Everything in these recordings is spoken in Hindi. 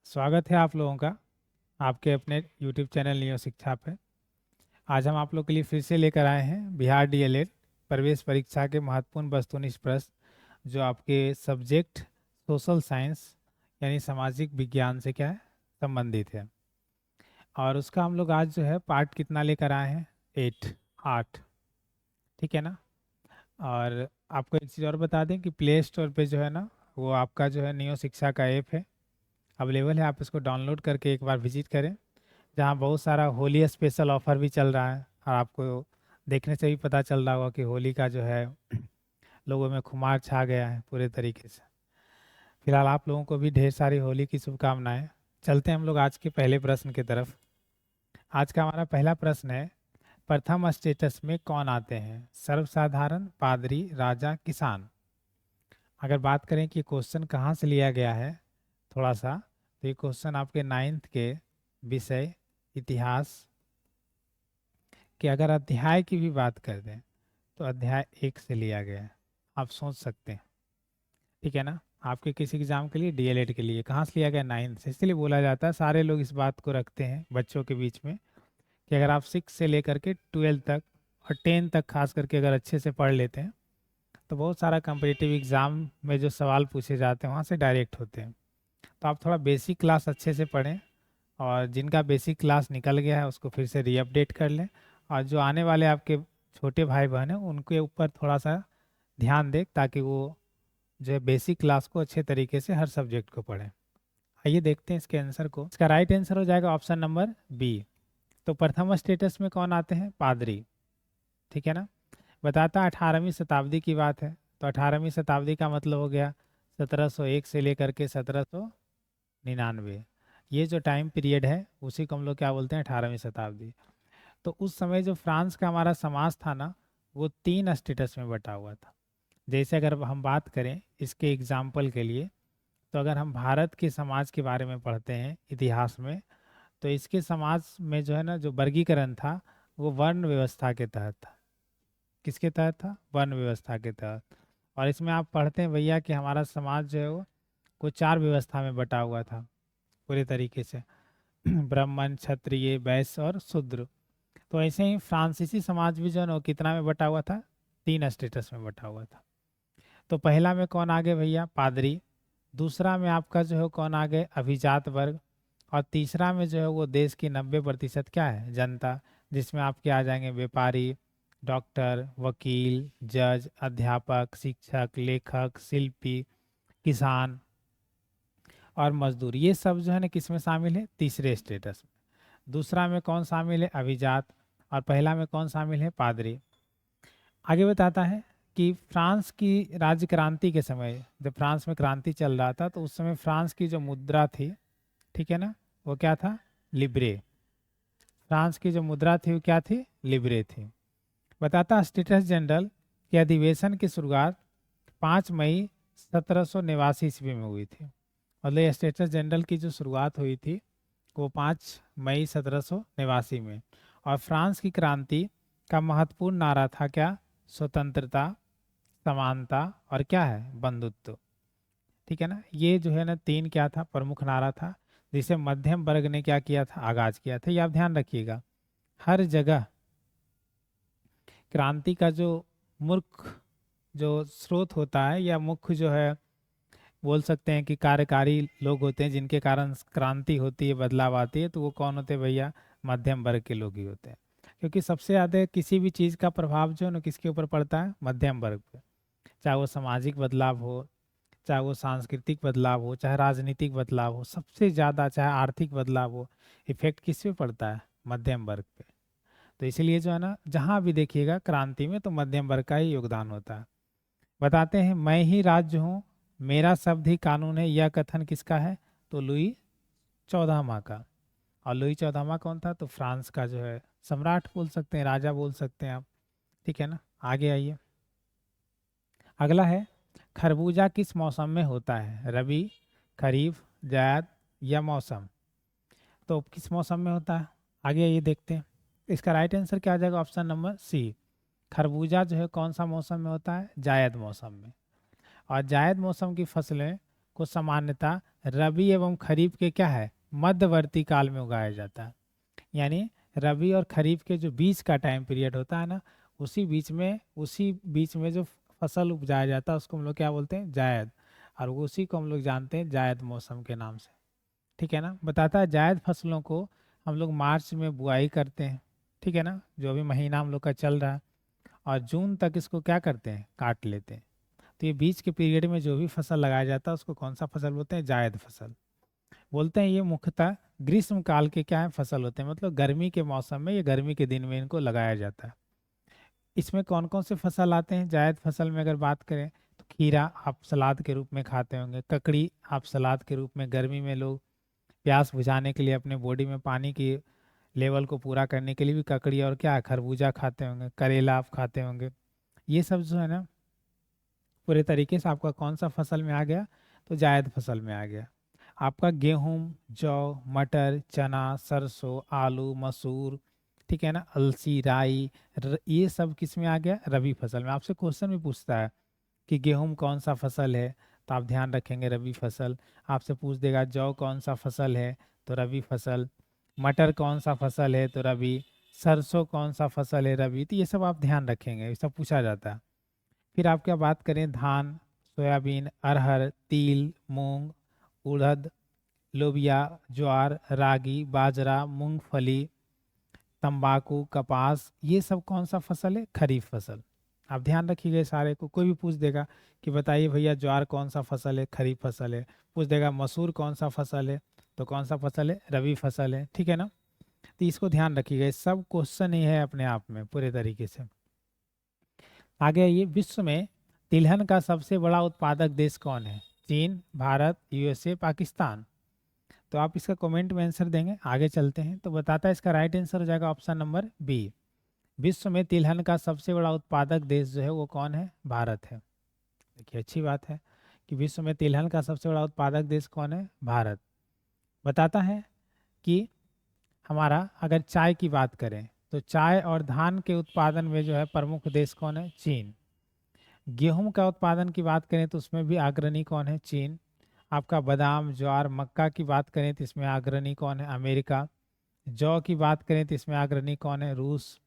स्वागत है आप लोगों का आपके अपने YouTube चैनल नियो शिक्षा पे। आज हम आप लोग के लिए फिर से लेकर आए हैं बिहार डीएलएड प्रवेश परीक्षा के महत्वपूर्ण वस्तुनिष्ठ प्रश्न जो आपके सब्जेक्ट सोशल साइंस यानी सामाजिक विज्ञान से क्या है संबंधित है। और उसका हम लोग आज जो है पार्ट कितना लेकर आए हैं 8। ठीक है ना। और आपको एक चीज़ और बता दें कि प्ले स्टोर पे जो है ना वो आपका जो है नियो शिक्षा का ऐप है, अवेलेबल है। आप इसको डाउनलोड करके एक बार विजिट करें, जहाँ बहुत सारा होली स्पेशल ऑफर भी चल रहा है। और आपको देखने से भी पता चल रहा होगा कि होली का जो है लोगों में खुमार छा गया है पूरे तरीके से। फिलहाल आप लोगों को भी ढेर सारी होली की शुभकामनाएं। चलते हैं हम लोग आज के पहले प्रश्न की तरफ। आज का हमारा पहला प्रश्न है, प्रथम स्टेटस में कौन आते हैं? सर्वसाधारण, पादरी, राजा, किसान। अगर बात करें कि क्वेश्चन कहाँ से लिया गया है थोड़ा सा, तो ये क्वेश्चन आपके 9th के विषय इतिहास कि अगर अध्याय की भी बात कर दें तो अध्याय 1 से लिया गया है। आप सोच सकते हैं, ठीक है ना। आपके किसी एग्जाम के लिए डीएलएड के लिए कहाँ से लिया गया? 9th से। इसलिए बोला जाता है, सारे लोग इस बात को रखते हैं बच्चों के बीच में कि अगर आप 6 से लेकर के 12 तक और 10 तक खास करके अगर अच्छे से पढ़ लेते हैं तो बहुत सारा कम्पिटिटिव एग्ज़ाम में जो सवाल पूछे जाते हैं वहाँ से डायरेक्ट होते हैं। तो आप थोड़ा बेसिक क्लास अच्छे से पढ़ें, और जिनका बेसिक क्लास निकल गया है उसको फिर से रीअपडेट कर लें। और जो आने वाले आपके छोटे भाई बहन हैं उनके ऊपर थोड़ा सा ध्यान दें, ताकि वो जो है बेसिक क्लास को अच्छे तरीके से हर सब्जेक्ट को पढ़ें। आइए देखते हैं इसके आंसर को। इसका राइट आंसर हो जाएगा ऑप्शन नंबर बी। तो प्रथम स्टेटस में कौन आते हैं? पादरी। ठीक है ना। बताता 18वीं शताब्दी की बात है, तो 18वीं शताब्दी का मतलब हो गया 1701 से लेकर के 1799। ये जो टाइम पीरियड है उसी को हम लोग क्या बोलते हैं? 18वीं शताब्दी। तो उस समय जो फ्रांस का हमारा समाज था ना, वो 3 स्टेटस में बटा हुआ था। जैसे अगर हम बात करें इसके एग्जाम्पल के लिए, तो अगर हम भारत के समाज के बारे में पढ़ते हैं इतिहास में, तो इसके समाज में जो है ना जो वर्गीकरण था वो वर्ण व्यवस्था के तहत था। किसके तहत था? वर्ण व्यवस्था के तहत। और इसमें आप पढ़ते हैं भैया कि हमारा समाज जो है वो को 4 व्यवस्था में बटा हुआ था पूरे तरीके से ब्राह्मण, क्षत्रिय, वैश्य और शूद्र। तो ऐसे ही फ्रांसीसी समाज भी जो है ना वो कितना में बटा हुआ था? 3 स्टेटस में बटा हुआ था। तो पहला में कौन आ गए भैया? पादरी। दूसरा में आपका जो है कौन आ गए? अभिजात वर्ग। और तीसरा में जो है वो देश की 90% क्या है? जनता, जिसमें आपके आ जाएंगे व्यापारी, डॉक्टर, वकील, जज, अध्यापक, शिक्षक, लेखक, शिल्पी, किसान और मजदूर। ये सब जो है ना किस में शामिल है? तीसरे स्टेटस में। दूसरा में कौन शामिल है? अभिजात। और पहला में कौन शामिल है? पादरी। आगे बताता है कि फ्रांस की राज्य क्रांति के समय, जब फ्रांस में क्रांति चल रहा था, तो उस समय फ्रांस की जो मुद्रा थी, ठीक है ना, वो क्या था? लिब्रे। फ्रांस की जो मुद्रा थी वो क्या थी? लिब्रे थी। बताता स्टेटस जनरल के अधिवेशन की शुरुआत 5 मई 1789 ईस्वी में हुई थी। मतलब ये स्टेटस जनरल की जो शुरुआत हुई थी वो 5 मई 1789 में। और फ्रांस की क्रांति का महत्वपूर्ण नारा था क्या? स्वतंत्रता, समानता और क्या है? बंधुत्व। ठीक है ना। ये जो है ना 3 क्या था? प्रमुख नारा था, जिसे मध्यम वर्ग ने क्या किया था? आगाज किया था। ये आप ध्यान रखिएगा, हर जगह क्रांति का जो मुख्य जो स्रोत होता है या मुख्य जो है बोल सकते हैं कि कार्यकारी लोग होते हैं जिनके कारण क्रांति होती है, बदलाव आती है, तो वो कौन होते हैं भैया? मध्यम वर्ग के लोग ही होते हैं। क्योंकि सबसे ज़्यादा किसी भी चीज़ का प्रभाव जो है ना किसके ऊपर पड़ता है? मध्यम वर्ग पे। चाहे वो सामाजिक बदलाव हो, चाहे वो सांस्कृतिक बदलाव हो, चाहे राजनीतिक बदलाव हो, सबसे ज़्यादा चाहे आर्थिक बदलाव हो, इफेक्ट किस पे पड़ता है? मध्यम वर्ग पे। तो इसलिए जो है ना जहाँ भी देखिएगा क्रांति में तो मध्यम वर्ग का ही योगदान होता है। बताते हैं, मैं ही राज्य हूँ, मेरा शब्द ही कानून है, यह कथन किसका है? तो लुई 14वां का। और लुई 14वां कौन था? तो फ्रांस का जो है सम्राट बोल सकते हैं, राजा बोल सकते हैं आप। ठीक है ना। आगे आइए। अगला है, खरबूजा किस मौसम में होता है? रबी, खरीफ, जायद या मौसम? तो किस मौसम में होता है? आगे आइए देखते हैं। इसका राइट आंसर क्या आ जाएगा? Option number C. खरबूजा जो है कौन सा मौसम में होता है? जायद मौसम में। और जायद मौसम की फसलें को सामान्यतः रबी एवं खरीफ के क्या है, मध्यवर्ती काल में उगाया जाता है। यानी रबी और खरीफ के जो बीच का टाइम पीरियड होता है ना, उसी बीच में जो फसल उपजाया जाता है उसको हम लोग क्या बोलते हैं, जायद। और उसी को हम लोग जानते हैं जायद मौसम के नाम से। ठीक है ना। बताता है जायद फसलों को हम लोग मार्च में बुआई करते हैं, ठीक है ना, जो अभी महीना हम लोग का चल रहा है, और जून तक इसको क्या करते हैं, काट लेते हैं। तो ये बीच के पीरियड में जो भी फसल लगाया जाता है उसको कौन सा फसल बोलते हैं, जायद फसल बोलते हैं। ये मुख्यतः ग्रीष्म काल के क्या है, फसल होते हैं, मतलब गर्मी के मौसम में या गर्मी के दिन में इनको लगाया जाता है। इसमें कौन कौन से फसल आते हैं जायद फसल में, अगर बात करें तो खीरा आप सलाद के रूप में खाते होंगे, ककड़ी आप सलाद के रूप में, गर्मी में लोग प्यास बुझाने के लिए अपने बॉडी में पानी की लेवल को पूरा करने के लिए भी ककड़ी और क्या खरबूजा खाते होंगे, करेला आप खाते होंगे। ये सब जो है ना पूरे तरीके से आपका कौन सा फसल में आ गया, तो जायद फसल में आ गया। आपका गेहूं, जौ, मटर, चना, सरसों, आलू, मसूर, ठीक है ना, अलसी, राई, ये सब किस में आ गया, रबी फसल में। आपसे क्वेश्चन भी पूछता है कि गेहूं कौन सा फसल है, तो आप ध्यान रखेंगे रबी फसल। आपसे पूछ देगा जौ कौन सा फसल है, तो रबी फसल। मटर कौन सा फसल है, तो रबी। सरसों कौन सा फसल है, रबी। तो ये सब आप ध्यान रखेंगे, ये सब पूछा जाता है। फिर आप क्या बात करें, धान, सोयाबीन, अरहर, तिल, मूंग, उड़द, लोबिया, ज्वार, रागी, बाजरा, मूंगफली, तंबाकू, कपास, ये सब कौन सा फसल है, खरीफ फसल। आप ध्यान रखिएगा सारे को। कोई भी पूछ देगा कि बताइए भैया ज्वार कौन सा फसल है, खरीफ फसल है। पूछ देगा मसूर कौन सा फसल है, तो कौन सा फसल है, रबी फसल है। ठीक है ना। तो इसको ध्यान रखिएगा, ये सब क्वेश्चन ही है अपने आप में पूरे तरीके से। आगे आइए, विश्व में तिलहन का सबसे बड़ा उत्पादक देश कौन है, चीन, भारत, यूएसए, पाकिस्तान। तो आप इसका कमेंट में आंसर देंगे। आगे चलते हैं, तो बताता है इसका राइट आंसर हो जाएगा ऑप्शन नंबर बी। विश्व में तिलहन का सबसे बड़ा उत्पादक देश जो है वो कौन है, भारत है। देखिए अच्छी बात है कि विश्व में तिलहन का सबसे बड़ा उत्पादक देश कौन है, भारत। बताता है कि हमारा अगर चाय की बात करें तो चाय और धान के उत्पादन में जो है प्रमुख देश कौन है, चीन। गेहूं का उत्पादन की बात करें तो उसमें भी अग्रणी कौन है, चीन। आपका बादाम, ज्वार, मक्का की बात करें तो इसमें अग्रणी कौन है, अमेरिका। जौ की बात करें तो इसमें अग्रणी कौन है, रूस।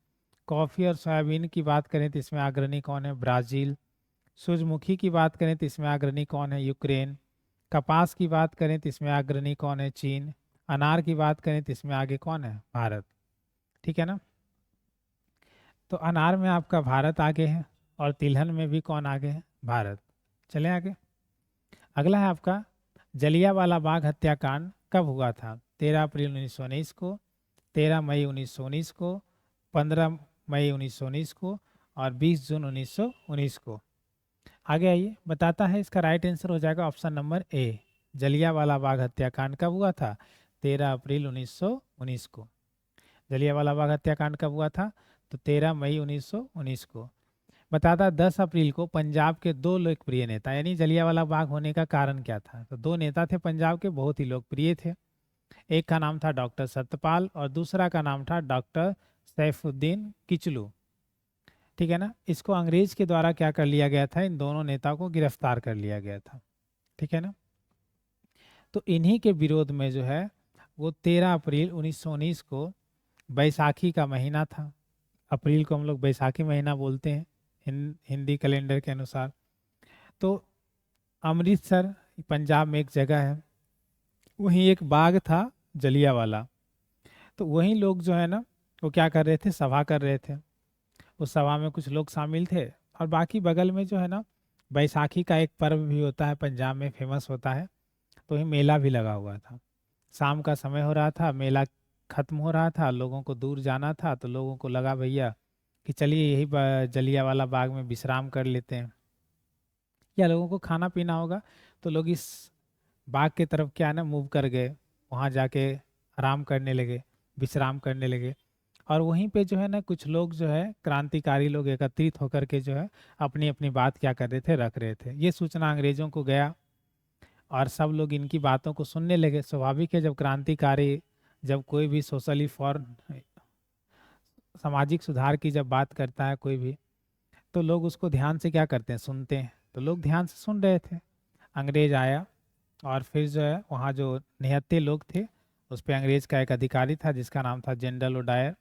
कॉफ़ी और सोयाबीन की बात करें तो इसमें अग्रणी कौन है, ब्राज़ील। सूरजमुखी की बात करें तो इसमें अग्रणी कौन है, यूक्रेन। कपास की बात करें तो इसमें अग्रणी कौन है, चीन। अनार की बात करें तो इसमें आगे कौन है, भारत। ठीक है ना। तो अनार में आपका भारत आगे है और तिलहन में भी कौन आगे है, भारत। चलें आगे। अगला है आपका जलियांवाला बाग हत्याकांड कब हुआ था, 13 अप्रैल 1919 को, 13 मई 1919 को, 15 मई 1919 को, और 20 जून 1919 को। आगे आइए, बताता है इसका राइट आंसर हो जाएगा option number A. Jallianwala Bagh हत्याकांड कब हुआ था, 13 अप्रैल 1919 को। जलियांवाला बाग हत्याकांड कब हुआ था, तो 13 मई 1919 को। बताता 10 अप्रैल को पंजाब के दो लोकप्रिय नेता, यानी जलियांवाला बाग होने का कारण क्या था, तो दो नेता थे पंजाब के, बहुत ही लोकप्रिय थे। एक का नाम था डॉक्टर सत्यपाल और दूसरा का नाम था डॉक्टर सैफुद्दीन किचलू। ठीक है ना। इसको अंग्रेज के द्वारा क्या कर लिया गया था, इन दोनों नेताओं को गिरफ्तार कर लिया गया था। ठीक है ना। तो इन्हीं के विरोध में जो है वो 13 अप्रैल 1919 को, बैसाखी का महीना था, अप्रैल को हम लोग बैसाखी महीना बोलते हैं हिंदी कैलेंडर के अनुसार। तो अमृतसर पंजाब में एक जगह है, वहीं एक बाग था जलियांवाला। तो वहीं लोग जो है ना वो क्या कर रहे थे, सभा कर रहे थे। उस सभा में कुछ लोग शामिल थे और बाकी बगल में जो है ना बैसाखी का एक पर्व भी होता है पंजाब में, फेमस होता है। तो वहीं मेला भी लगा हुआ था। शाम का समय हो रहा था, मेला खत्म हो रहा था, लोगों को दूर जाना था, तो लोगों को लगा भैया कि चलिए यही जलियांवाला बाग में विश्राम कर लेते हैं, या लोगों को खाना पीना होगा। तो लोग इस बाग की तरफ क्या है ना मूव कर गए, वहाँ जाके आराम करने लगे, विश्राम करने लगे। और वहीं पे जो है ना कुछ लोग जो है क्रांतिकारी लोग एकत्रित होकर के जो है अपनी अपनी बात क्या कर रहे थे, रख रहे थे। ये सूचना अंग्रेजों को गया और सब लोग इनकी बातों को सुनने लगे। स्वाभाविक है, जब क्रांतिकारी, जब कोई भी सोशली फॉर सामाजिक सुधार की जब बात करता है कोई भी, तो लोग उसको ध्यान से क्या करते हैं, सुनते हैं। तो लोग ध्यान से सुन रहे थे। अंग्रेज आया, और फिर जो है वहाँ जो निहत्थे लोग थे उस पर अंग्रेज का एक अधिकारी था जिसका नाम था जनरल ओडायर।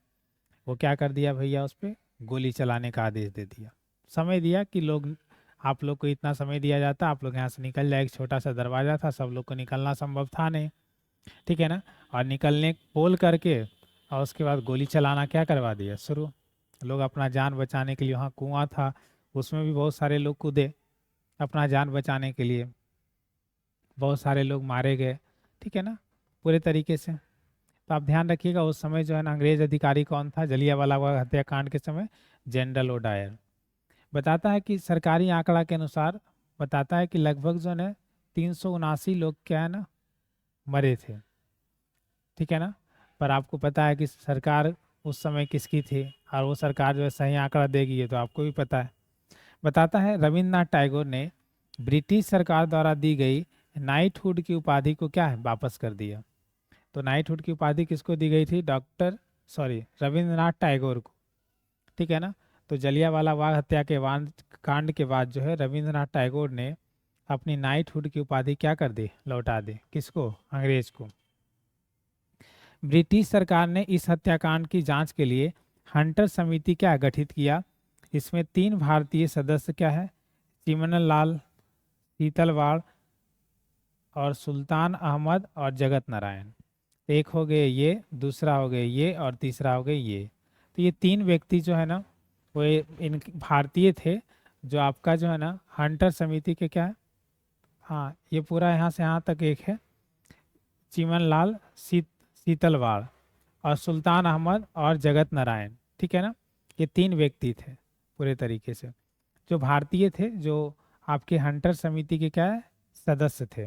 वो क्या कर दिया भैया, उस पर गोली चलाने का आदेश दे दिया। समय दिया कि लोग, आप लोग को इतना समय दिया जाता, आप लोग यहाँ से निकल जाए। एक छोटा सा दरवाज़ा था, सब लोग को निकलना संभव था नहीं, ठीक है ना। और निकलने बोल करके और उसके बाद गोली चलाना क्या करवा दिया शुरू। लोग अपना जान बचाने के लिए, वहाँ कुआं था उसमें भी बहुत सारे लोग कूदे अपना जान बचाने के लिए, बहुत सारे लोग मारे गए, ठीक है ना, पूरे तरीके से। तो आप ध्यान रखिएगा उस समय जो है ना अंग्रेज अधिकारी कौन था जलियांवाला बाग हत्याकांड के समय, जनरल ओडायर। बताता है कि सरकारी आंकड़ा के अनुसार बताता है कि लगभग जो है 379 लोग क्या है ना मरे थे, ठीक है ना। पर आपको पता है कि सरकार उस समय किसकी थी, और वो सरकार जो है सही आंकड़ा देगी ये तो आपको भी पता है। बताता है रविन्द्रनाथ टैगोर ने ब्रिटिश सरकार द्वारा दी गई नाइटहुड की उपाधि को क्या है वापस कर दिया। तो नाइटहुड की उपाधि किसको दी गई थी, रविन्द्रनाथ टैगोर को, ठीक है ना। तो जलियांवाला बाग हत्या के कांड के बाद जो है रविन्द्रनाथ टैगोर ने अपनी नाइटहुड की उपाधि क्या कर दी, लौटा दी, किसको, अंग्रेज को। ब्रिटिश सरकार ने इस हत्याकांड की जांच के लिए हंटर समिति क्या गठित किया। इसमें 3 भारतीय सदस्य क्या है, चिमनलाल, शीतलवाड़ और सुल्तान अहमद और जगत नारायण। एक हो गए ये, दूसरा हो गए ये, और तीसरा हो गए ये। तो ये 3 व्यक्ति जो है ना वो इन भारतीय थे, जो आपका जो है ना हंटर समिति के क्या है, हाँ ये पूरा यहाँ से यहाँ तक एक है, चिमनलाल, शीतलवाड़ और सुल्तान अहमद और जगत नारायण, ठीक है ना। ये 3 व्यक्ति थे पूरे तरीके से जो भारतीय थे, जो आपके हंटर समिति के क्या है, सदस्य थे।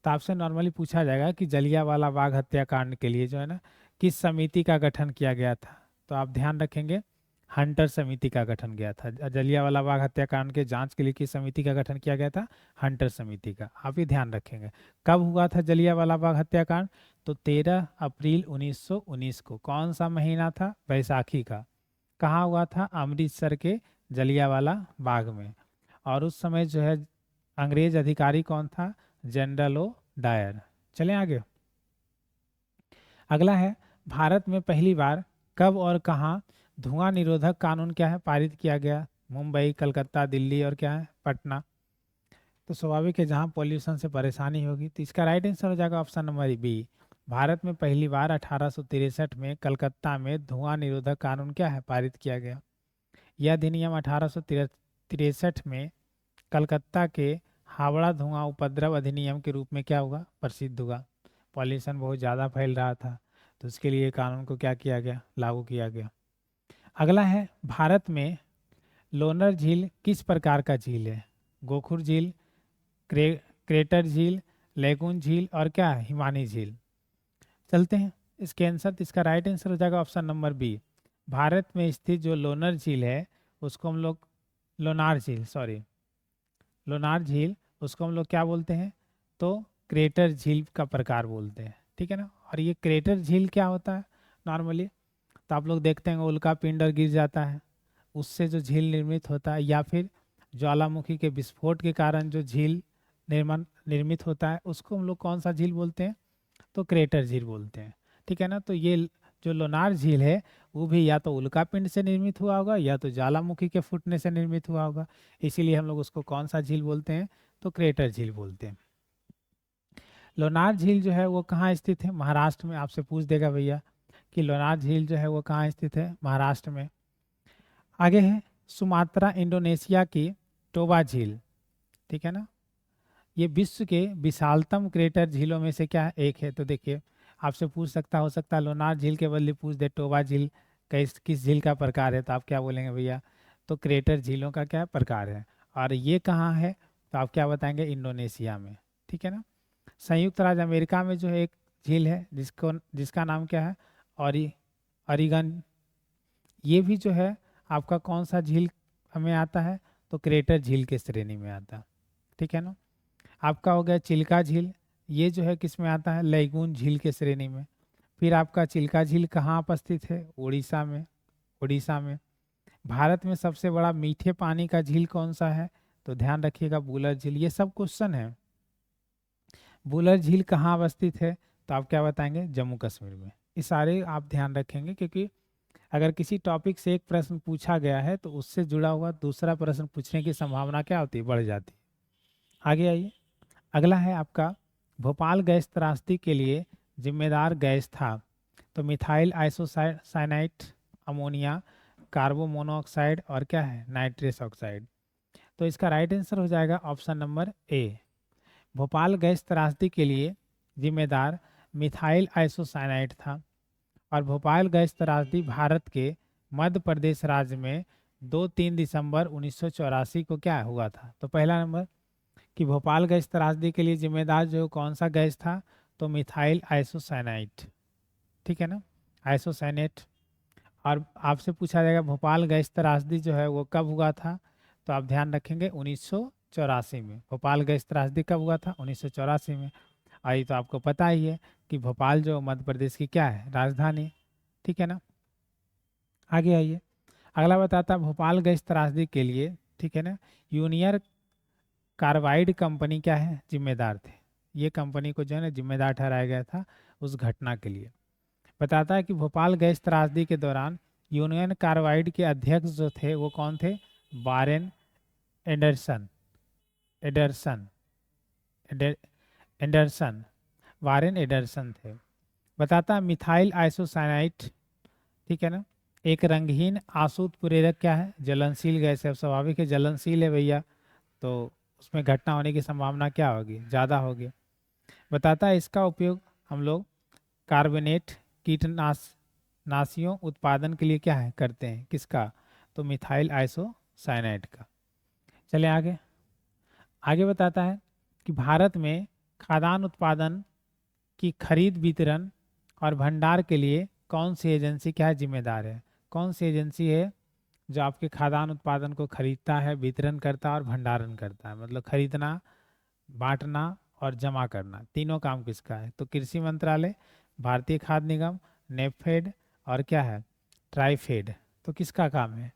तो आपसे नॉर्मली पूछा जाएगा कि जलियांवाला बाग हत्याकांड के लिए जो है ना किस समिति का गठन किया गया था, तो आप ध्यान रखेंगे हंटर समिति का गठन किया था। जलियांवाला बाग हत्याकांड के जांच के लिए किस समिति का गठन किया गया था, हंटर समिति का। आप ये ध्यान रखेंगे। कब हुआ था जलियांवाला बाग हत्याकांड, तो 13 अप्रैल 1919 को। कौन सा महीना था, बैसाखी का। कहाँ हुआ था, अमृतसर के जलियांवाला बाग में। और उस समय जो है अंग्रेज अधिकारी कौन था, जनरल ओ डायर। चलें आगे। अगला है भारत में पहली बार कब और कहाँ धुआं निरोधक कानून क्या है पारित किया गया। मुंबई, कलकत्ता, दिल्ली और क्या है, पटना। तो स्वाभाविक है जहाँ पॉल्यूशन से परेशानी होगी, तो इसका राइट आंसर हो जाएगा ऑप्शन नंबर बी। भारत में पहली बार 1863 में कलकत्ता में धुआं निरोधक कानून क्या है पारित किया गया। यह अधिनियम 1863 में कलकत्ता के हावड़ा धुआं उपद्रव अधिनियम के रूप में क्या हुआ, प्रसिद्ध हुआ। पॉल्यूशन बहुत ज़्यादा फैल रहा था, तो उसके लिए कानून को क्या किया गया, लागू किया गया। अगला है भारत में लोनार झील किस प्रकार का झील है। गोखुर झील, क्रेटर झील, लेगून झील और क्या है, हिमानी झील। चलते हैं इसके आंसर, तो इसका राइट आंसर हो जाएगा ऑप्शन नंबर बी। भारत में स्थित जो लोनार झील है उसको हम लोग लोनार झील, लोनार झील, उसको हम लोग क्या बोलते हैं, तो क्रेटर झील का प्रकार बोलते हैं, ठीक है ना। और ये क्रेटर झील क्या होता है नॉर्मली, तो आप लोग देखते हैं उल्का पिंड और गिर जाता है, उससे जो झील निर्मित होता है, या फिर ज्वालामुखी के विस्फोट के कारण जो झील निर्मित होता है उसको हम लोग कौन सा झील बोलते हैं, तो क्रेटर झील बोलते हैं, ठीक है ना। तो ये जो लोनार झील है वो भी या तो उल्कापिंड से निर्मित हुआ होगा या तो ज्वालामुखी के फूटने से निर्मित हुआ होगा, इसीलिए हम लोग उसको कौन सा झील बोलते हैं, तो क्रेटर झील बोलते हैं। लोनार झील जो है वो कहाँ स्थित है, महाराष्ट्र में। आपसे पूछ देगा भैया कि लोनार झील जो है वो कहाँ स्थित है, महाराष्ट्र में। आगे है सुमात्रा इंडोनेशिया की टोबा झील, ठीक है ना। ये विश्व के विशालतम क्रेटर झीलों में से क्या है, एक है। तो देखिए आपसे पूछ सकता, हो सकता है लोनार झील के बदले पूछ दे टोबा झील किस झील का प्रकार है, तो आप क्या बोलेंगे भैया, तो क्रेटर झीलों का क्या प्रकार है। और ये कहाँ है, तो आप क्या बताएंगे, इंडोनेशिया में, ठीक है ना। संयुक्त राज्य अमेरिका में जो है एक झील है जिसका नाम क्या है, और अरिगन। ये भी जो है आपका कौन सा झील हमें आता है, तो क्रेटर झील के श्रेणी में आता है, ठीक है ना। आपका हो गया चिल्का झील, ये जो है किस में आता है, लैगून झील के श्रेणी में। फिर आपका चिल्का झील कहाँ उपस्थित है, उड़ीसा में, उड़ीसा में। भारत में सबसे बड़ा मीठे पानी का झील कौन सा है, तो ध्यान रखिएगा बुलर झील। ये सब क्वेश्चन है, बुलर झील कहाँ अवस्थित है, तो आप क्या बताएंगे, जम्मू कश्मीर में। ये सारे आप ध्यान रखेंगे, क्योंकि अगर किसी टॉपिक से एक प्रश्न पूछा गया है तो उससे जुड़ा हुआ दूसरा प्रश्न पूछने की संभावना क्या होती है, बढ़ जाती है। आगे आइए, अगला है आपका, भोपाल गैस त्रासदी के लिए जिम्मेदार गैस था, तो methyl isocyanate, ammonia, carbon monoxide और क्या है, नाइट्रस ऑक्साइड। तो इसका राइट आंसर हो जाएगा option number A. Bhopal gas त्रासदी के लिए जिम्मेदार मिथाइल आइसोसाइनाइट था। और भोपाल गैस त्रासदी भारत के मध्य प्रदेश राज्य में 2-3 दिसंबर 1984 को क्या हुआ था। तो पहला नंबर कि भोपाल गैस त्रासदी के लिए जिम्मेदार जो कौन सा गैस था, तो मिथाइल आइसोसाइनाइट, ठीक है ना, आइसोसाइनेट। और आपसे पूछा जाएगा भोपाल गैस त्रासदी जो है वो कब हुआ था, तो आप ध्यान रखेंगे 1984 में। भोपाल गैस त्रासदी कब हुआ था, 1984 में। आई तो आपको पता ही है कि भोपाल जो मध्य प्रदेश की क्या है, राजधानी, ठीक है ना। आगे आइए, अगला बताता भोपाल गैस त्रासदी के लिए, ठीक है ना, यूनियर कार्बाइड कंपनी क्या है, जिम्मेदार थे। ये कंपनी को जो है ना जिम्मेदार ठहराया गया था उस घटना के लिए। बताता है कि भोपाल गैस त्रासदी के दौरान यूनियन कार्बाइड के अध्यक्ष जो थे वो कौन थे, Warren Anderson, Anderson, Anderson, Warren Anderson थे। बताता है मिथाइल आइसोसाइनाइट, ठीक है ना, एक रंगहीन आसू उत्प्रेरक क्या है, जलनशील गैस है। स्वाभाविक है, जलनशील है भैया, तो उसमें घटना होने की संभावना क्या होगी, ज़्यादा होगी। बताता है इसका उपयोग हम लोग कार्बोनेट कीटनाशियों उत्पादन के लिए क्या है करते हैं, किसका, तो मिथाइल आइसोसाइनाइड का। चले आगे, आगे बताता है कि भारत में खाद्यान्न उत्पादन की खरीद, वितरण और भंडार के लिए कौन सी एजेंसी क्या है, जिम्मेदार है। कौन सी एजेंसी है जो आपके खाद्यान्न उत्पादन को खरीदता है, वितरण करता है और भंडारण करता है, मतलब खरीदना, बांटना और जमा करना, तीनों काम किसका है, तो कृषि मंत्रालय, भारतीय खाद्य निगम, नेफेड और क्या है, ट्राइफेड। तो किसका काम है,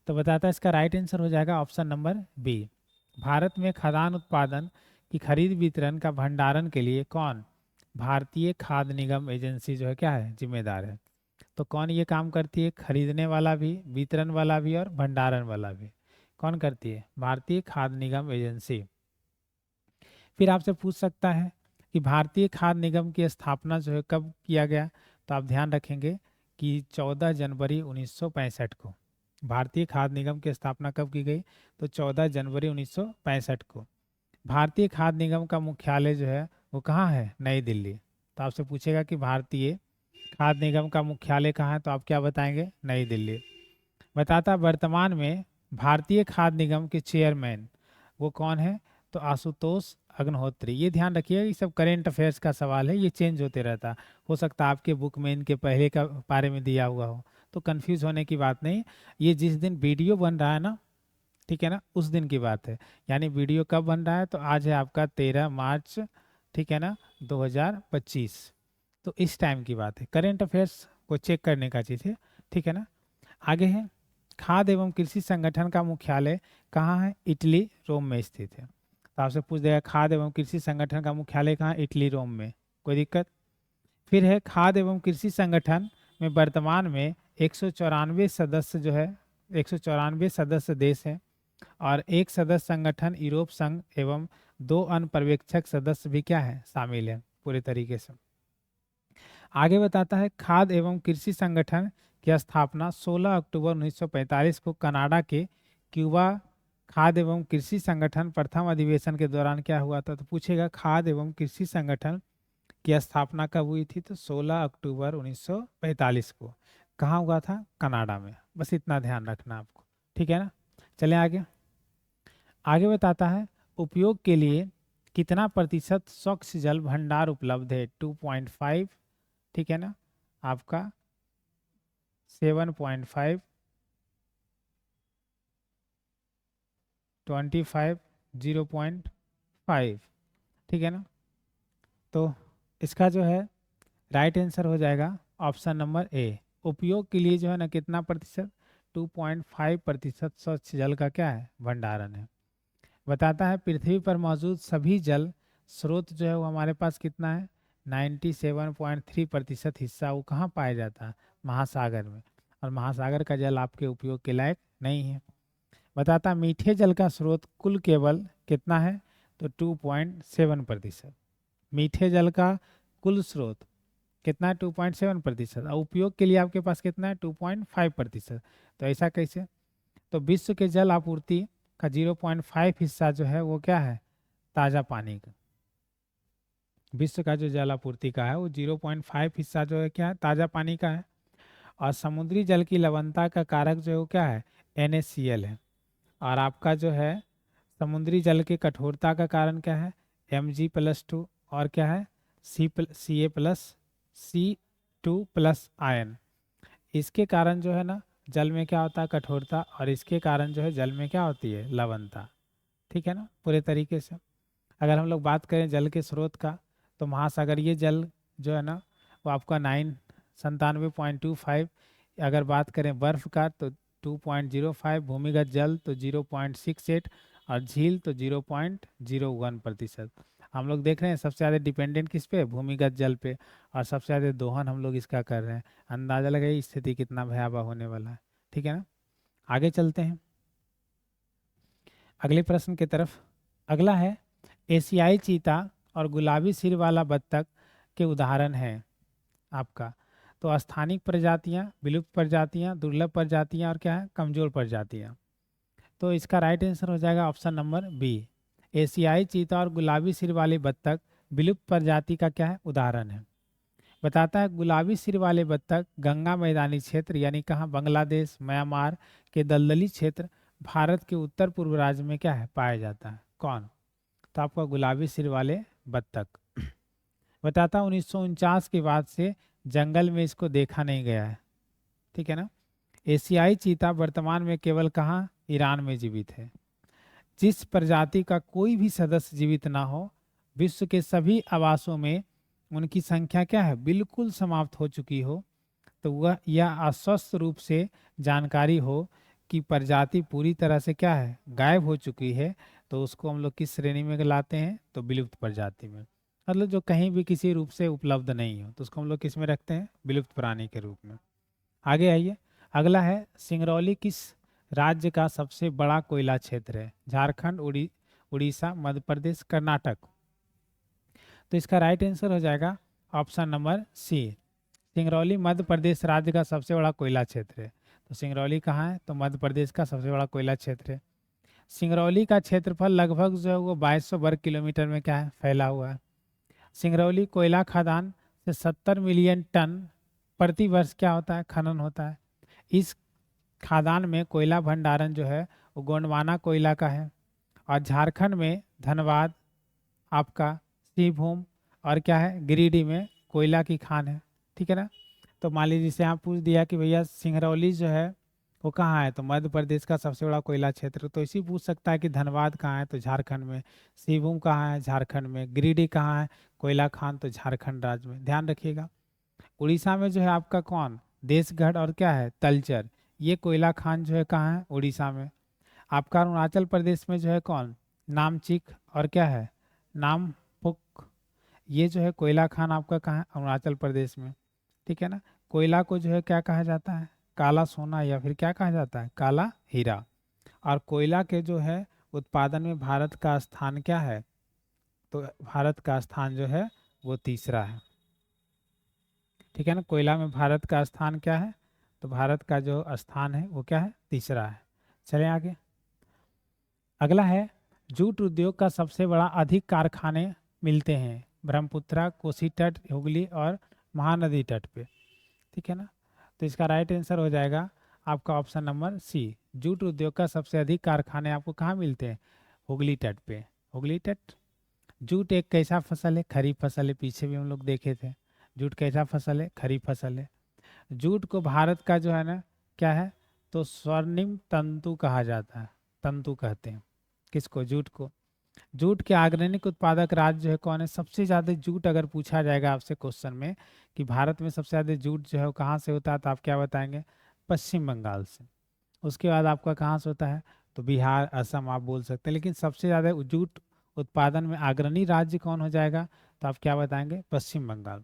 तो बताता है इसका राइट आंसर हो जाएगा ऑप्शन नंबर बी। भारत में खाद्यान्न उत्पादन की खरीद, वितरण का भंडारण के लिए कौन, भारतीय खाद्य निगम एजेंसी जो है क्या है, जिम्मेदार है। तो कौन ये काम करती है, खरीदने वाला भी, वितरण वाला भी और भंडारण वाला भी, कौन करती है, भारतीय खाद्य निगम एजेंसी। फिर आपसे पूछ सकता है कि भारतीय खाद्य निगम की स्थापना जो है कब किया गया, तो आप ध्यान रखेंगे कि 14 जनवरी 1965 को। भारतीय खाद्य निगम की स्थापना कब की गई, तो 14 जनवरी 1965 को। भारतीय खाद्य निगम का मुख्यालय जो है वो कहाँ है, नई दिल्ली। तो आपसे पूछेगा कि भारतीय खाद्य निगम का मुख्यालय कहाँ है, तो आप क्या बताएंगे, नई दिल्ली। बताता वर्तमान में भारतीय खाद्य निगम के चेयरमैन वो कौन है, तो आशुतोष अग्निहोत्री। ये ध्यान रखिए, ये सब करेंट अफेयर्स का सवाल है, ये चेंज होते रहता, हो सकता है आपके बुक में इनके पहले का बारे में दिया हुआ हो, तो कंफ्यूज होने की बात नहीं। ये जिस दिन वीडियो बन रहा है ना, ठीक है ना, उस दिन की बात है। यानी वीडियो कब बन रहा है, तो आज है आपका 13 मार्च, ठीक है ना, 2025। तो इस टाइम की बात है, करेंट अफेयर्स को चेक करने का चीज़ है, ठीक है ना। आगे है, खाद्य एवं कृषि संगठन का मुख्यालय कहाँ है, इटली, रोम में स्थित है। तो आपसे पूछ देगा खाद्य एवं कृषि संगठन का मुख्यालय कहाँ है, इटली, रोम में, कोई दिक्कत। फिर है खाद्य एवं कृषि संगठन में वर्तमान में 194 सदस्य जो है, 194 सदस्य देश हैं। और एक सदस्य संगठन यूरोप संघ एवं 2 अन्य पर्यवेक्षक सदस्य भी क्या है, शामिल है पूरे तरीके से। आगे बताता है खाद्य एवं कृषि संगठन की स्थापना 16 अक्टूबर 1945 को कनाडा के क्यूबा खाद्य एवं कृषि संगठन प्रथम अधिवेशन के दौरान क्या हुआ था। तो पूछेगा खाद्य एवं कृषि संगठन की स्थापना कब हुई थी, तो 16 अक्टूबर 1945 को। कहाँ हुआ था, कनाडा में। बस इतना ध्यान रखना आपको, ठीक है ना। चलें आगे, आगे बताता है उपयोग के लिए कितना प्रतिशत स्वच्छ जल भंडार उपलब्ध है, 2.5, ठीक है ना, आपका 7.5, 25, 0.5, ठीक है ना। तो इसका जो है राइट आंसर हो जाएगा ऑप्शन नंबर ए। उपयोग के लिए जो है ना कितना प्रतिशत, 2.5% स्वच्छ जल का क्या है, भंडारण है। बताता है पृथ्वी पर मौजूद सभी जल स्रोत जो है वो हमारे पास कितना है, 97.3% हिस्सा वो कहाँ पाया जाता है, महासागर में। और महासागर का जल आपके उपयोग के लायक नहीं है। बताता मीठे जल का स्रोत कुल केवल कितना है, तो 2.7%। मीठे जल का कुल स्रोत कितना है, 2.7%। और उपयोग के लिए आपके पास कितना है, 2.5%। तो ऐसा कैसे, तो विश्व के जल आपूर्ति का 0.5 हिस्सा जो है वो क्या है, ताज़ा पानी का। विश्व का जो जल आपूर्ति का है वो 0.5 हिस्सा जो है क्या है, ताज़ा पानी का है। और समुद्री जल की लवणता का कारक जो है वो क्या है, NaCl है। और आपका जो है समुद्री जल की कठोरता का कारण क्या है, Mg+2। और क्या है, C+C2+ आयन। इसके कारण जो है ना जल में क्या होता है, कठोरता, और इसके कारण जो है जल में क्या होती है, लवणता। ठीक है ना, पूरे तरीके से। अगर हम लोग बात करें जल के स्रोत का, तो महासागरीय जल जो है ना वो आपका 97.25। अगर बात करें बर्फ का तो 2.05, भूमिगत जल तो 0.68, और झील तो 0.01%। हम लोग देख रहे हैं सबसे ज़्यादा डिपेंडेंट किस पे, भूमिगत जल पे। और सबसे ज़्यादा दोहन हम लोग इसका कर रहे हैं। अंदाज़ा लगाइए स्थिति कितना भयावह होने वाला है। ठीक है ना, आगे चलते हैं अगले प्रश्न की तरफ। अगला है, एशियाई चीता और गुलाबी सिर वाला बत्तख के उदाहरण हैं आपका। तो स्थानिक प्रजातियां, विलुप्त प्रजातियां, दुर्लभ प्रजातियां, और क्या है, कमजोर प्रजातियां। तो इसका राइट आंसर हो जाएगा ऑप्शन नंबर बी। एशियाई चीता और गुलाबी सिर वाले बत्तख विलुप्त प्रजाति का क्या है, उदाहरण है। बताता है गुलाबी सिर वाले बत्तख गंगा मैदानी क्षेत्र यानी कहाँ, बांग्लादेश, म्यांमार के दलदली क्षेत्र, भारत के उत्तर पूर्व राज्य में क्या है, पाया जाता है। कौन, तो आपका गुलाबी सिर वाले बत्तख। बताता 1949 के बाद से जंगल में इसको देखा नहीं गया है। ठीक है ना। एशियाई चीता वर्तमान में केवल कहाँ, ईरान में जीवित है। जिस प्रजाति का कोई भी सदस्य जीवित ना हो, विश्व के सभी आवासों में उनकी संख्या क्या है, बिल्कुल समाप्त हो चुकी हो, तो वह यह आश्वस्त रूप से जानकारी हो कि प्रजाति पूरी तरह से क्या है, गायब हो चुकी है, तो उसको हम लोग किस श्रेणी में लाते हैं, तो विलुप्त प्रजाति में। मतलब जो कहीं भी किसी रूप से उपलब्ध नहीं हो तो उसको हम लोग किस में रखते हैं, विलुप्त प्राणी के रूप में। आगे आइए, अगला है, सिंगरौली किस राज्य का सबसे बड़ा कोयला क्षेत्र है, झारखंड, उड़ीसा, मध्य प्रदेश, कर्नाटक। तो इसका राइट आंसर हो जाएगा ऑप्शन नंबर सी। सिंगरौली मध्य प्रदेश राज्य का सबसे बड़ा कोयला क्षेत्र है। तो सिंगरौली कहाँ है, तो मध्य प्रदेश का सबसे बड़ा कोयला क्षेत्र है। सिंगरौली का क्षेत्रफल लगभग जो है वो 2200 वर्ग किलोमीटर में क्या है, फैला हुआ है। सिंगरौली कोयला खदान से 70 मिलियन टन प्रति वर्ष क्या होता है, खनन होता है। इस खदान में कोयला भंडारण जो है वो गोंडवाना कोयला का है। और झारखंड में धनबाद, आपका सिंहभूम, और क्या है, गिरिडीह में कोयला की खान है। ठीक है ना। तो मान लीजिए जैसे आप पूछ दिया कि भैया सिंगरौली जो है वो कहाँ है, तो मध्य प्रदेश का सबसे बड़ा कोयला क्षेत्र। तो इसी पूछ सकता है कि धनबाद कहाँ है, तो झारखंड में। सिंहभूम कहाँ है, झारखंड में। गिरिडीह कहाँ है, कोयला खान, तो झारखंड राज्य में। ध्यान रखिएगा। उड़ीसा में जो है आपका कौन, देशगढ़, और क्या है, तलचर, ये कोयला खान जो है कहाँ है, उड़ीसा में। आपका अरुणाचल प्रदेश में जो है कौन, नामचिक, और क्या है, नामपुक, ये जो है कोयला खान आपका कहाँ है, अरुणाचल प्रदेश में। ठीक है ना। कोयला को जो है क्या कहा जाता है, काला सोना, या फिर क्या कहा जाता है, काला हीरा। और कोयला के जो है उत्पादन में भारत का स्थान क्या है, तो भारत का स्थान जो है वो तीसरा है। ठीक है ना, कोयला में भारत का स्थान क्या है, तो भारत का जो स्थान है वो क्या है, तीसरा है। चलें आगे, अगला है, जूट उद्योग का सबसे बड़ा अधिक कारखाने मिलते हैं ब्रह्मपुत्रा, कोसी तट, हुगली और महानदी तट पे। ठीक है ना। तो इसका राइट आंसर हो जाएगा आपका ऑप्शन नंबर सी। जूट उद्योग का सबसे अधिक कारखाने आपको कहाँ मिलते हैं, हुगली तट पे। हुगली तट। जूट एक कैसा फसल है, खरीफ फसल है, पीछे भी हम लोग देखे थे। जूट कैसा फसल है, खरीफ फसल है। जूट को भारत का जो है ना क्या है, तो स्वर्णिम तंतु कहा जाता है, तंतु कहते हैं किसको, जूट को। जूट के ऑर्गेनिक उत्पादक राज्य जो है कौन है, सबसे ज़्यादा जूट अगर पूछा जाएगा आपसे क्वेश्चन में कि भारत में सबसे ज़्यादा जूट जो है वो कहाँ से होता है, तो आप क्या बताएंगे, पश्चिम बंगाल से। उसके बाद आपका कहाँ से होता है, तो बिहार, असम आप बोल सकते हैं। लेकिन सबसे ज़्यादा जूट उत्पादन में अग्रणी राज्य कौन हो जाएगा? तो आप क्या बताएंगे? पश्चिम बंगाल।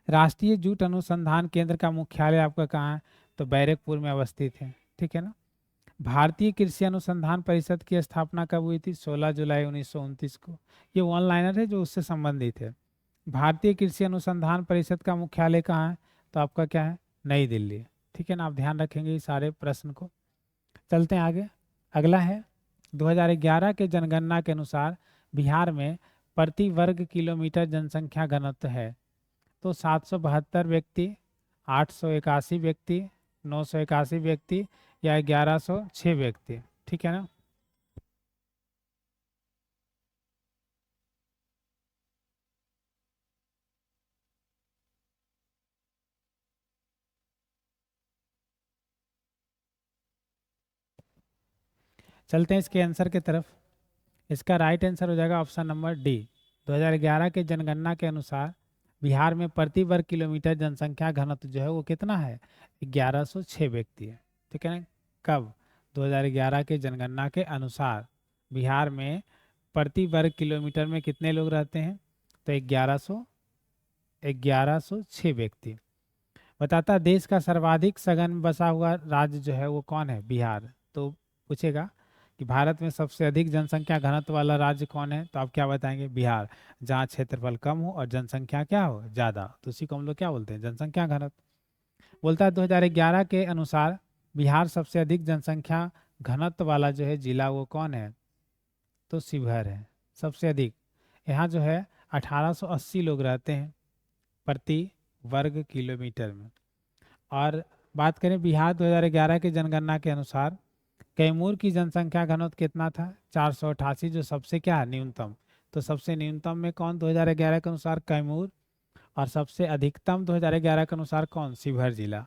राष्ट्रीय जूट अनुसंधान केंद्र का मुख्यालय आपका कहाँ है? तो बैरकपुर में अवस्थित है। ठीक है ना। भारतीय कृषि अनुसंधान परिषद की स्थापना कब हुई थी? 16 जुलाई 1929 को। ये वन लाइनर है जो उससे संबंधित है। भारतीय कृषि अनुसंधान परिषद का मुख्यालय कहाँ है? तो आपका क्या है? नई दिल्ली। ठीक है ना। आप ध्यान रखेंगे इस सारे प्रश्न को। चलते हैं आगे। अगला है 2011 के जनगणना के अनुसार बिहार में प्रति वर्ग किलोमीटर जनसंख्या घनत्व है। तो 772 व्यक्ति, 881 व्यक्ति, 981 व्यक्ति या 1106 व्यक्ति। ठीक है ना। चलते हैं इसके आंसर की तरफ। इसका राइट आंसर हो जाएगा ऑप्शन नंबर डी। 2011 के जनगणना के अनुसार बिहार में प्रति वर्ग किलोमीटर जनसंख्या घनत्व जो है वो कितना है? 1106 व्यक्ति है। ठीक है ना। कब? 2011 के जनगणना के अनुसार बिहार में प्रति वर्ग किलोमीटर में कितने लोग रहते हैं? तो 1106 व्यक्ति। बताता है देश का सर्वाधिक सघन बसा हुआ राज्य जो है वो कौन है? बिहार। तो पूछेगा कि भारत में सबसे अधिक जनसंख्या घनत्व वाला राज्य कौन है? तो आप क्या बताएंगे? बिहार। जहाँ क्षेत्रफल कम हो और जनसंख्या क्या हो? ज़्यादा, तो उसी को हम लोग क्या बोलते हैं? जनसंख्या घनत्व। बोलता है 2011 के अनुसार बिहार सबसे अधिक जनसंख्या घनत्व वाला जो है जिला वो कौन है? तो शिवहर है सबसे अधिक। यहाँ जो है 1880 लोग रहते हैं प्रति वर्ग किलोमीटर में। और बात करें बिहार 2011 की जनगणना के अनुसार कैमूर की जनसंख्या घनत्व कितना था? 488, जो सबसे क्या है? न्यूनतम। तो सबसे न्यूनतम में कौन 2011 के अनुसार? कैमूर। और सबसे अधिकतम 2011 के अनुसार कौन? शिवहर जिला।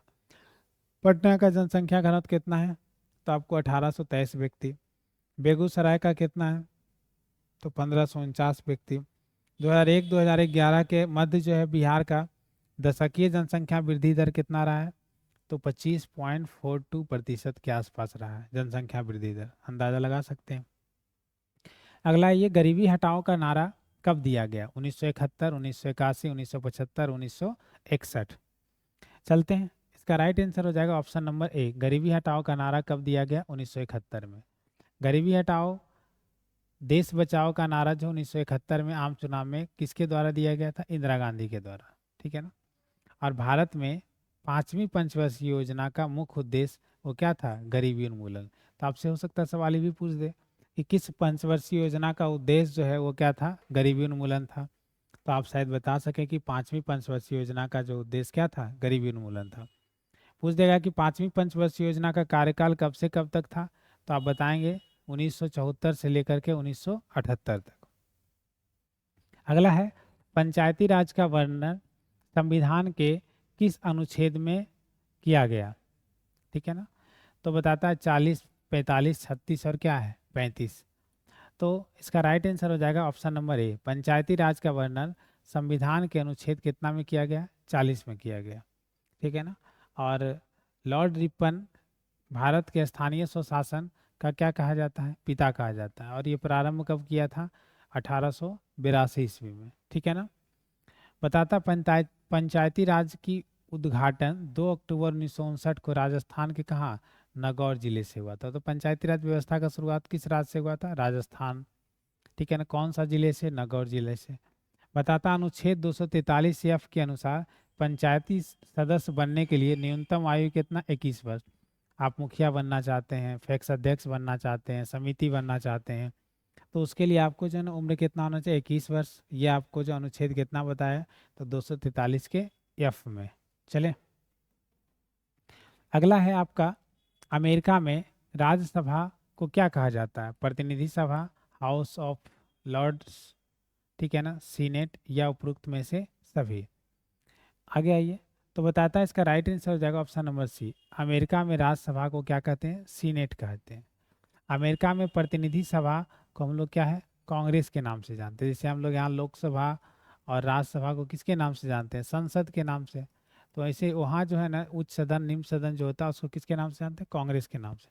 पटना का जनसंख्या घनत्व कितना है? तो आपको 1823 व्यक्ति। बेगूसराय का कितना है? तो 1549 व्यक्ति। 2001-2011 के मध्य जो है बिहार का दशकीय जनसंख्या वृद्धि दर कितना रहा है? तो 25.42% के आसपास रहा है जनसंख्या वृद्धि दर। अंदाजा लगा सकते हैं। अगला ये गरीबी हटाओ का नारा कब दिया गया? 1971, 1981, 1975, 1961। चलते हैं। इसका राइट आंसर हो जाएगा ऑप्शन नंबर ए। गरीबी हटाओ का नारा कब दिया गया? 1971 में। गरीबी हटाओ देश बचाओ का नारा जो 1971 में आम चुनाव में किसके द्वारा दिया गया था? इंदिरा गांधी के द्वारा। ठीक है ना। और भारत में पांचवी पंचवर्षीय योजना का मुख्य उद्देश्य वो क्या था? गरीबी उन्मूलन। तो आपसे हो सकता है सवाल ये भी पूछ दे कि किस पंचवर्षीय योजना का उद्देश्य जो है वो क्या था? गरीबी उन्मूलन था। तो आप शायद बता सकें कि पांचवी पंचवर्षीय योजना का जो उद्देश्य क्या था? गरीबी उन्मूलन था। पूछ देगा कि पांचवी पंचवर्षीय योजना का कार्यकाल कब से कब तक था? तो आप बताएंगे 1974 से लेकर के 1978 तक। अगला है पंचायती राज का वर्णन संविधान के किस अनुच्छेद में किया गया? ठीक है ना। तो बताता है 40, 45, 36 और क्या है? 35। तो इसका राइट आंसर हो जाएगा ऑप्शन नंबर ए। पंचायती राज का वर्णन संविधान के अनुच्छेद कितना में किया गया? 40 में किया गया। ठीक है ना। और लॉर्ड रिपन भारत के स्थानीय स्वशासन का क्या कहा जाता है? पिता कहा जाता है। और ये प्रारंभ कब किया था? 1882 ईस्वी में। ठीक है ना। बताता पंचायती राज की उद्घाटन 2 अक्टूबर 1959 को राजस्थान के कहाँ? नागौर जिले से हुआ था। तो पंचायती राज व्यवस्था का शुरुआत किस राज्य से हुआ था? राजस्थान। ठीक है ना। कौन सा जिले से? नागौर जिले से। बताता अनुच्छेद 243 एफ के अनुसार पंचायती सदस्य बनने के लिए न्यूनतम आयु कितना? 21 वर्ष। आप मुखिया बनना चाहते हैं, पैक्स अध्यक्ष बनना चाहते हैं, समिति बनना चाहते हैं, तो उसके लिए आपको जो है ना उम्र कितना होना चाहिए? 21 वर्ष। ये आपको जो अनुच्छेद कितना बताया? तो 243 के एफ में। चले। अगला है आपका अमेरिका में राज्यसभा को क्या कहा जाता है? प्रतिनिधि सभा, हाउस ऑफ लॉर्ड्स, ठीक है ना, सीनेट या उपरोक्त में से सभी। आगे आइए। तो बताता है इसका राइट आंसर हो जाएगा ऑप्शन नंबर सी। अमेरिका में राज्यसभा को क्या कहते हैं? सीनेट कहते हैं। अमेरिका में प्रतिनिधि सभा को हम लोग क्या है? कांग्रेस के नाम से जानते हैं। जैसे हम लोग यहाँ लोकसभा और राज्यसभा को किसके नाम से जानते हैं? संसद के नाम से। तो ऐसे वहाँ जो है ना उच्च सदन, निम्न सदन जो होता है उसको किसके नाम से जानते हैं? कांग्रेस के नाम से।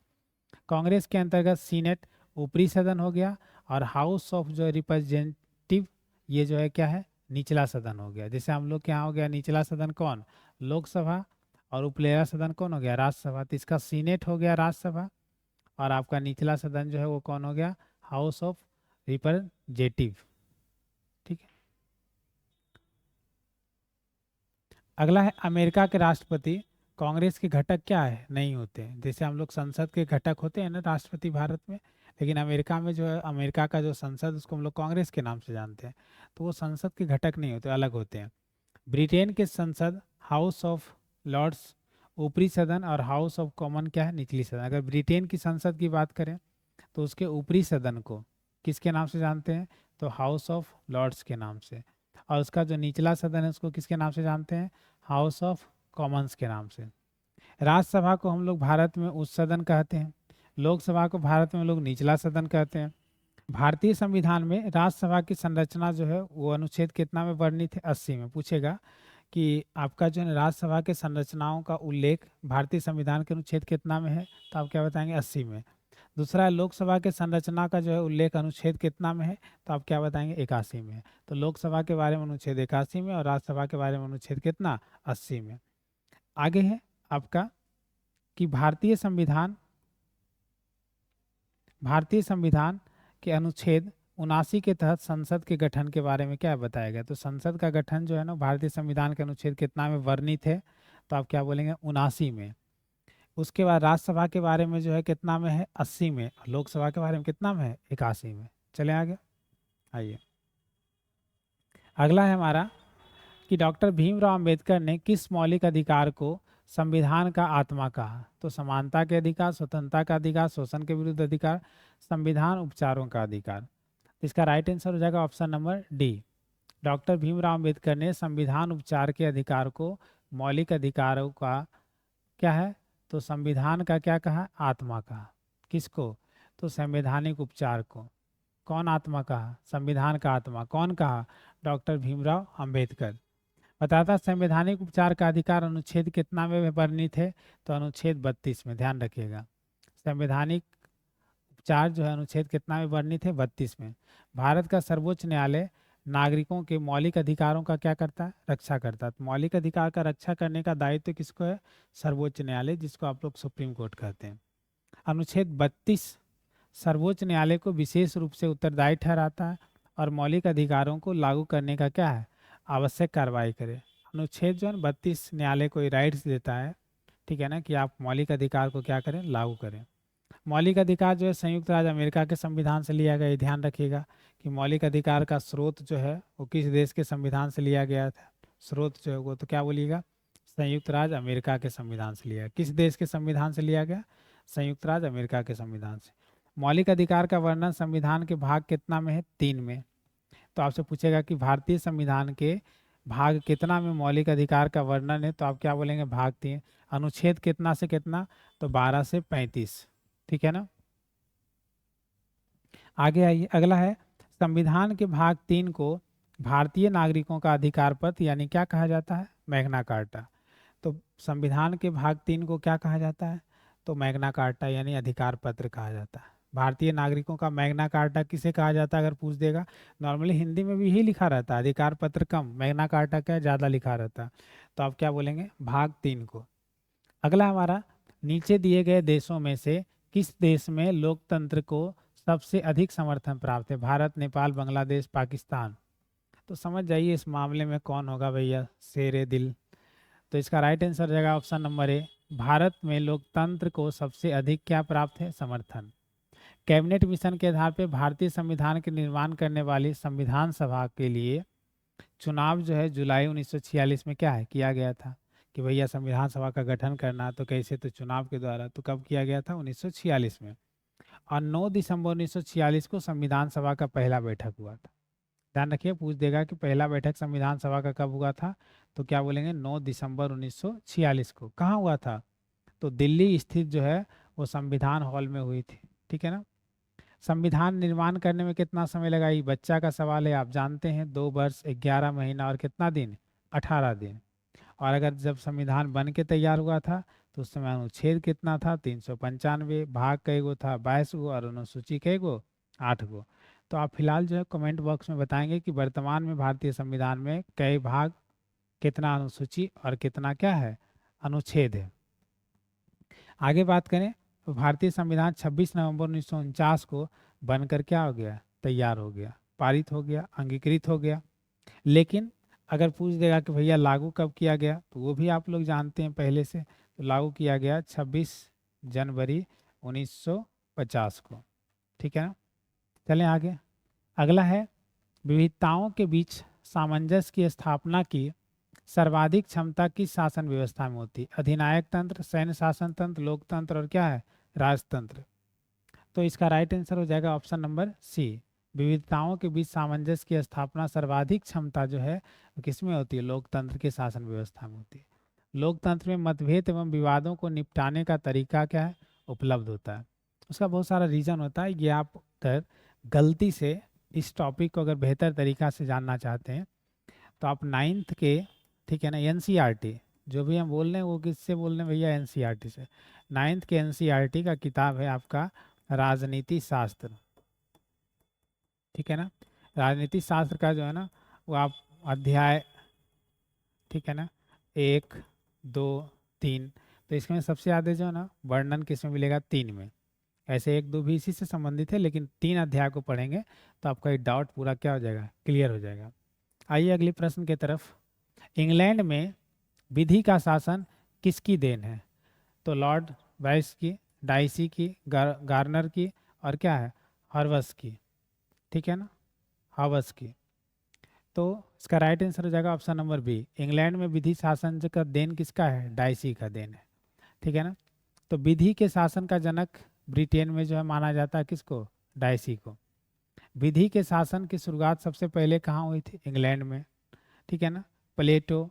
कांग्रेस के अंतर्गत सीनेट ऊपरी सदन हो गया और हाउस ऑफ जो रिप्रेजेंटेटिव, ये जो है क्या है, निचला सदन हो गया। जैसे हम लोग के यहाँ हो गया निचला सदन कौन, लोकसभा, और उपलेरा सदन कौन हो गया, राज्यसभा। तो इसका सीनेट हो गया राज्यसभा, और आपका निचला सदन जो है वो कौन हो गया, हाउस ऑफ रिप्रेजेंटेटिव। ठीक है। अगला है अमेरिका के राष्ट्रपति कांग्रेस के घटक क्या है, नहीं होते हैं। जैसे हम लोग संसद के घटक होते हैं ना राष्ट्रपति भारत में, लेकिन अमेरिका में जो है, अमेरिका का जो संसद उसको हम लोग कांग्रेस के नाम से जानते हैं, तो वो संसद के घटक नहीं होते, अलग होते हैं। ब्रिटेन के संसद हाउस ऑफ लॉर्ड्स ऊपरी सदन, और हाउस ऑफ कॉमन क्या है, निचली सदन। अगर ब्रिटेन की संसद की बात करें तो उसके ऊपरी सदन को किसके नाम से जानते हैं, तो हाउस ऑफ लॉर्ड्स के नाम से। और उसका जो निचला सदन है उसको किसके नाम से जानते हैं, हाउस ऑफ कॉमन्स के नाम से। राज्यसभा को हम लोग भारत में उच्च सदन कहते हैं, लोकसभा को भारत में हम लोग निचला सदन कहते हैं। भारतीय संविधान में राज्यसभा की संरचना जो है वो अनुच्छेद कितना में वर्णित है, 80 में। पूछेगा कि आपका जो है राज्यसभा के संरचनाओं का उल्लेख भारतीय संविधान के अनुच्छेद कितना में है, तो आप क्या बताएंगे, 80 में। दूसरा है लोकसभा के संरचना का जो है उल्लेख अनुच्छेद कितना में है, तो आप क्या बताएंगे, 81 में। तो लोकसभा के बारे में अनुच्छेद 81 में, और राज्यसभा के बारे में अनुच्छेद कितना, 80 में। आगे है आपका कि भारतीय संविधान के अनुच्छेद 79 के तहत संसद के गठन के बारे में क्या बताया गया। तो संसद का गठन जो है ना भारतीय संविधान के अनुच्छेद कितना में वर्णित है, तो आप क्या बोलेंगे, 79 में। उसके बाद राज्यसभा के बारे में जो है कितना में है, 80 में। और लोकसभा के बारे में कितना में है, 81 में। चले आगे, आइए। अगला है हमारा कि डॉक्टर भीमराव अंबेडकर ने किस मौलिक अधिकार को संविधान का आत्मा कहा। तो समानता के अधिकार, स्वतंत्रता का अधिकार, शोषण के विरुद्ध अधिकार, संविधान उपचारों का अधिकार। इसका राइट आंसर हो जाएगा option number D. Doctor Bhimrao Ambedkar ने संविधान उपचार के अधिकार को मौलिक अधिकारों का क्या है, तो संविधान का क्या कहा, आत्मा कहा। किसको, तो संवैधानिक उपचार को। कौन आत्मा कहा, संविधान का आत्मा। कौन कहा, डॉक्टर भीमराव अंबेडकर। बताता संवैधानिक उपचार का अधिकार अनुच्छेद कितना में वर्णित है, तो अनुच्छेद 32 में। ध्यान रखिएगा, संवैधानिक उपचार जो है अनुच्छेद कितना में वर्णित है, 32 में। भारत का सर्वोच्च न्यायालय नागरिकों के मौलिक अधिकारों का क्या करता है, रक्षा करता है। तो मौलिक अधिकार का रक्षा करने का दायित्व किसको है, सर्वोच्च न्यायालय, जिसको आप लोग सुप्रीम कोर्ट कहते हैं। अनुच्छेद 32 सर्वोच्च न्यायालय को विशेष रूप से उत्तरदायी ठहराता है और मौलिक अधिकारों को लागू करने का क्या है, आवश्यक कार्रवाई करे। अनुच्छेद जो है 32 न्यायालय को राइट्स देता है, ठीक है ना, कि आप मौलिक अधिकार को क्या करें, लागू करें। मौलिक अधिकार जो है संयुक्त राज्य अमेरिका के संविधान से लिया गया। ये ध्यान रखिएगा कि मौलिक अधिकार का स्रोत जो है वो किस देश के संविधान से लिया गया था। स्रोत जो है वो तो क्या बोलिएगा, संयुक्त राज्य अमेरिका के संविधान से लिया। किस देश के संविधान से लिया गया, संयुक्त राज्य अमेरिका के संविधान से। मौलिक अधिकार का वर्णन संविधान के भाग कितना में है, 3 में। तो आपसे पूछेगा कि भारतीय संविधान के भाग कितना में मौलिक अधिकार का वर्णन है, तो आप क्या बोलेंगे, भाग 3। अनुच्छेद कितना से कितना, तो 12 से 35। ठीक है ना। आगे आइए, अगला है संविधान के भाग 3 को भारतीय नागरिकों का अधिकार पत्र यानी क्या कहा जाता है, मैग्ना कार्टा। तो संविधान के भाग 3 को क्या कहा जाता है, तो मैग्ना कार्टा यानी अधिकार पत्र कहा जाता है। भारतीय नागरिकों का मैग्ना कार्टा किसे कहा जाता है, अगर पूछ देगा। नॉर्मली हिंदी में भी यही लिखा रहता है, अधिकार पत्र कम, मैग्ना कार्टा क्या ज़्यादा लिखा रहता है। तो आप क्या बोलेंगे, भाग 3 को। अगला हमारा, नीचे दिए गए देशों में से किस देश में लोकतंत्र को सबसे अधिक समर्थन प्राप्त है, भारत, नेपाल, बांग्लादेश, पाकिस्तान। तो समझ जाइए इस मामले में कौन होगा भैया, शेरे दिल। तो इसका राइट आंसर हो जाएगा ऑप्शन नंबर ए। भारत में लोकतंत्र को सबसे अधिक क्या प्राप्त है, समर्थन। कैबिनेट मिशन के आधार पर भारतीय संविधान के निर्माण करने वाली संविधान सभा के लिए चुनाव जो है जुलाई 1946 में क्या है, किया गया था। कि भैया संविधान सभा का गठन करना, तो कैसे, तो चुनाव के द्वारा। तो कब किया गया था, 1946 में। और 9 दिसंबर 1946 को संविधान सभा का पहला बैठक हुआ था। ध्यान रखिए, पूछ देगा कि पहला बैठक संविधान सभा का कब हुआ था, तो क्या बोलेंगे, 9 दिसंबर 1946 को। कहाँ हुआ था, तो दिल्ली स्थित जो है वो संविधान हॉल में हुई थी। ठीक है ना। संविधान निर्माण करने में कितना समय लगा, ये बच्चा का सवाल है, आप जानते हैं। 2 वर्ष 11 महीना और कितना दिन, 18 दिन। और अगर जब संविधान बन के तैयार हुआ था तो उस समय अनुच्छेद कितना था, 395। भाग कई गो था, 22 गो। और अनुसूची कई गो, 8 गो। तो आप फिलहाल जो है कमेंट बॉक्स में बताएंगे कि वर्तमान में भारतीय संविधान में कई भाग, कितना अनुसूची और कितना क्या है, अनुच्छेद है। आगे बात करें तो भारतीय संविधान 26 नवंबर 1949 को बनकर क्या हो गया, तैयार हो गया, पारित हो गया, अंगीकृत हो गया। लेकिन अगर पूछ देगा कि भैया लागू कब किया गया, तो वो भी आप लोग जानते हैं पहले से। तो लागू किया गया 26 जनवरी 1950 को। ठीक है ना। चलें आगे। अगला है विविधताओं के बीच सामंजस्य की स्थापना की सर्वाधिक क्षमता किस शासन व्यवस्था में होती है? अधिनायक तंत्र, सैन्य शासन तंत्र, लोकतंत्र और क्या है, राजतंत्र। तो इसका राइट आंसर हो जाएगा ऑप्शन नंबर सी। विविधताओं के बीच सामंजस्य की स्थापना सर्वाधिक क्षमता जो है वो किसमें होती है, लोकतंत्र के शासन व्यवस्था में होती है। लोकतंत्र में मतभेद एवं विवादों को निपटाने का तरीका क्या है, उपलब्ध होता है। उसका बहुत सारा रीजन होता है। ये आप अगर गलती से इस टॉपिक को अगर बेहतर तरीका से जानना चाहते हैं तो आप नाइन्थ के, ठीक है ना, एनसीईआरटी, जो भी हम बोल रहे हैं वो किससे बोल रहे हैं भैया, एनसीईआरटी से। नाइन्थ के एनसीईआरटी का किताब है आपका राजनीति शास्त्र। ठीक है ना। राजनीति शास्त्र का जो है ना वो आप अध्याय, ठीक है ना, 1, 2, 3, तो इसमें सबसे ज़्यादा जो है ना वर्णन किसमें मिलेगा, 3 में। ऐसे 1, 2 भी इसी से संबंधित है, लेकिन 3 अध्याय को पढ़ेंगे तो आपका ये डाउट पूरा क्या हो जाएगा, क्लियर हो जाएगा। आइए अगले प्रश्न की तरफ। इंग्लैंड में विधि का शासन किसकी देन है? तो लॉर्ड वाइस की, डाइसी की, गार्नर की और क्या है, हर्वस की। ठीक है ना, हर्वस की। तो इसका राइट आंसर हो जाएगा ऑप्शन नंबर बी। इंग्लैंड में विधि शासन का देन किसका है, डाइसी का देन है। ठीक है ना। तो विधि के शासन का जनक ब्रिटेन में जो है माना जाता है किसको, डाइसी को। विधि के शासन की शुरुआत सबसे पहले कहाँ हुई थी, इंग्लैंड में। ठीक है ना। प्लेटो,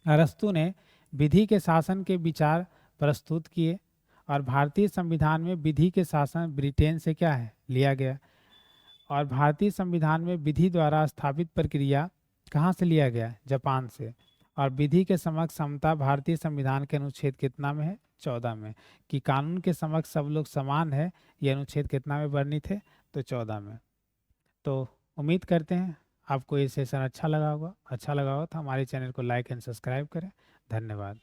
अरस्तु ने विधि के शासन के विचार प्रस्तुत किए और भारतीय संविधान में विधि के शासन ब्रिटेन से क्या है, लिया गया। और भारतीय संविधान में विधि द्वारा स्थापित प्रक्रिया कहाँ से लिया गया, जापान से। और विधि के समक्ष समता भारतीय संविधान के अनुच्छेद कितना में है, 14 में। कि कानून के समक्ष सब लोग समान है, ये अनुच्छेद कितना में वर्णित है, तो 14 में। तो उम्मीद करते हैं आपको ये सेशन अच्छा लगा होगा। अच्छा लगा हो तो हमारे चैनल को लाइक एंड सब्सक्राइब करें। धन्यवाद।